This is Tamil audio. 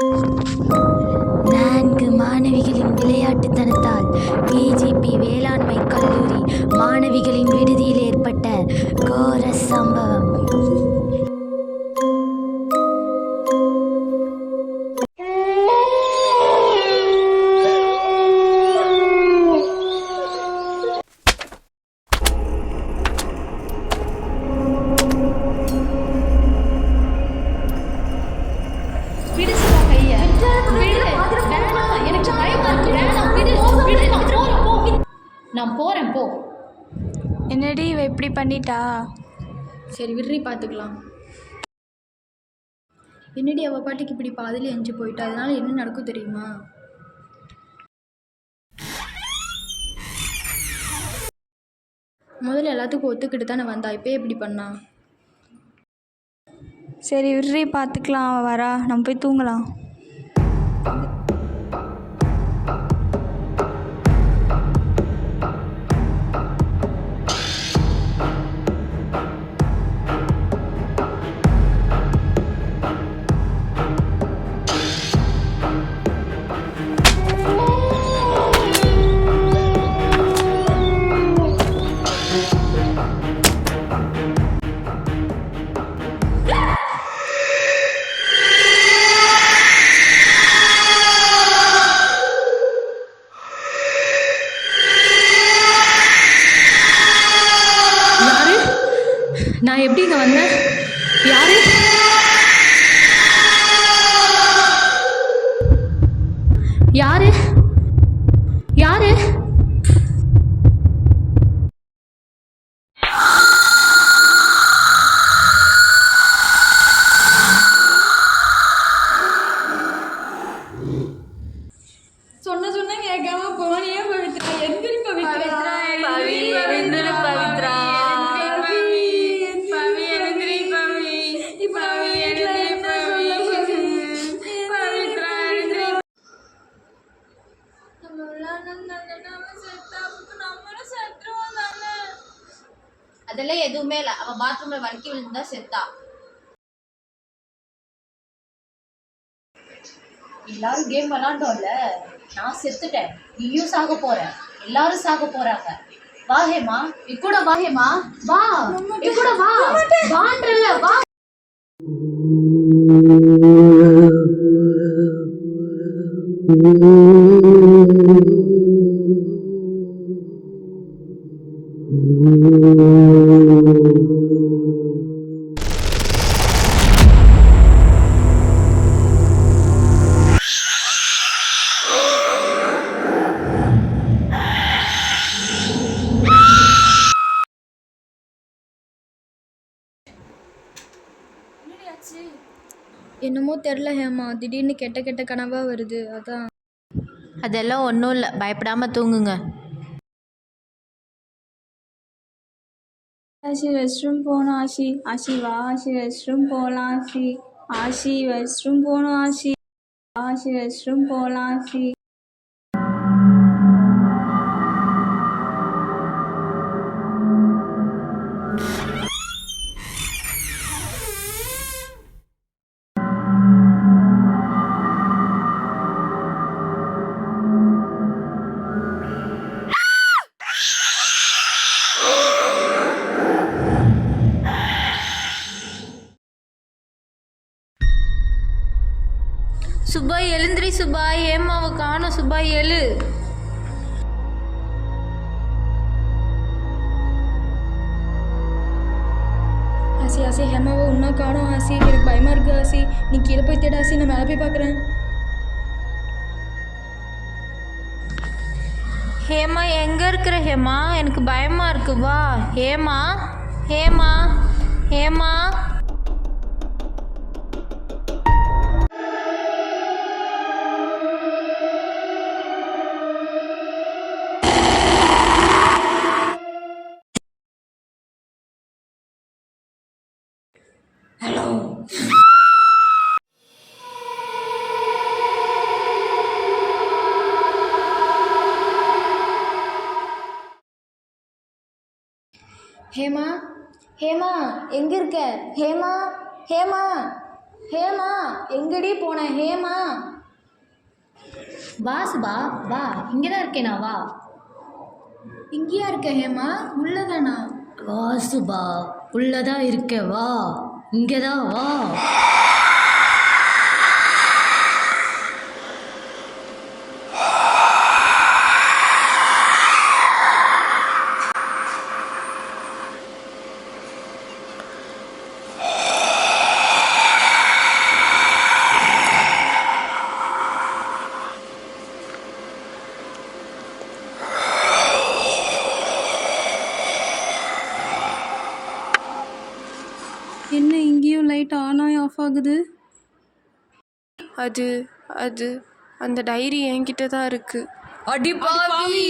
4 மாணவிகளின் விளையாட்டுத்தனத்தால் கேஜிபி வேளாண்மை கல்லூரி மாணவிகளின் விடுதியில் ஏற்பட்ட கோர சம்பவம். நான் போகிறேன் போ. என்னடி இவ இப்படி பண்ணிட்டா? சரி விடுறி பார்த்துக்கலாம். என்னடி அவள் பாட்டுக்கு இப்படி பாதியில் எஞ்சி போயிட்டா? அதனால என்ன நடக்கும் தெரியுமா? முதல்ல எல்லாத்துக்கும் ஒத்துக்கிட்டு தானே வந்தா, இப்போ எப்படி பண்ணா? சரி விடுறி பார்த்துக்கலாம், அவள் வரா, நம்ம போய் தூங்கலாம். நான் எப்படி இங்கே வந்தேன்? யாரு? யாரு? யாரு? சொன்ன கேட்காம போனியே பவித்ரா. எந்திரி பவித்ரா. பவித்ரா அதெல்லாம் எதுவுமே இல்ல. அவ பாத்ரூம்ல வலிக்கி விழுந்தா செத்தா. எல்லாரும் கேம் விளாண்டோம்ல, நான் செத்துட்டேன், நீயும் சாக போற, எல்லாரும் சாக போறாங்க. வா ஹேமா, கூட வா ஹேமா, வா கூட வா, வான்றல வா. என்னமோ தெரில ஹேமா, திடீர்னு கெட்ட கெட்ட கனவாக வருது, அதான். அதெல்லாம் ஒன்றும் இல்லை, பயப்படாம தூங்குங்க. ஆஷி ரெஸ்ட் ரூம் போகணும். ஆஷி ஆஷி வா, ஆஷி ரெஸ்ட் ரூம் போகலாம். ஆஷி ஆஷி ரெஸ்ட் ரூம் போகணும். ஆஷி ஆஷி ரெஸ்ட் ரூம் போகலாம். ஆஷி சுபாய் எழுந்திரி சுபாய், ஹேமாவை காணோம் சுபாய், எழு. ஆசி ஆசி ஹேமாவை இன்னும் காணோம் ஆசி, எனக்கு பயமாக இருக்குது ஆசி. நீ கீழே போய் தேட ஆசி, நான் மேலே போய் பார்க்குறேன். ஹேமா எங்கே இருக்கிற ஹேமா? எனக்கு பயமா இருக்கு, வா ஹேமா. ஹேமா ஹேமா ஹலோ, ஹேமா ஹேமா எங்கே இருக்க? ஹேமா ஹேமா ஹேமா எங்கடி போன ஹேமா? வா சுபா வா, இங்கே தான் இருக்கேனா, வா. இங்கேயா இருக்க ஹேமா? உள்ளதானா? வா சுபா, உள்ளதான் இருக்க, வா, இங்கதான் வா. என்ன இங்கேயும் லைட் ஆன் ஆகி ஆஃப் ஆகுது? அது அது அந்த டைரி என்கிட்ட தான் இருக்கு. அடி பாவி!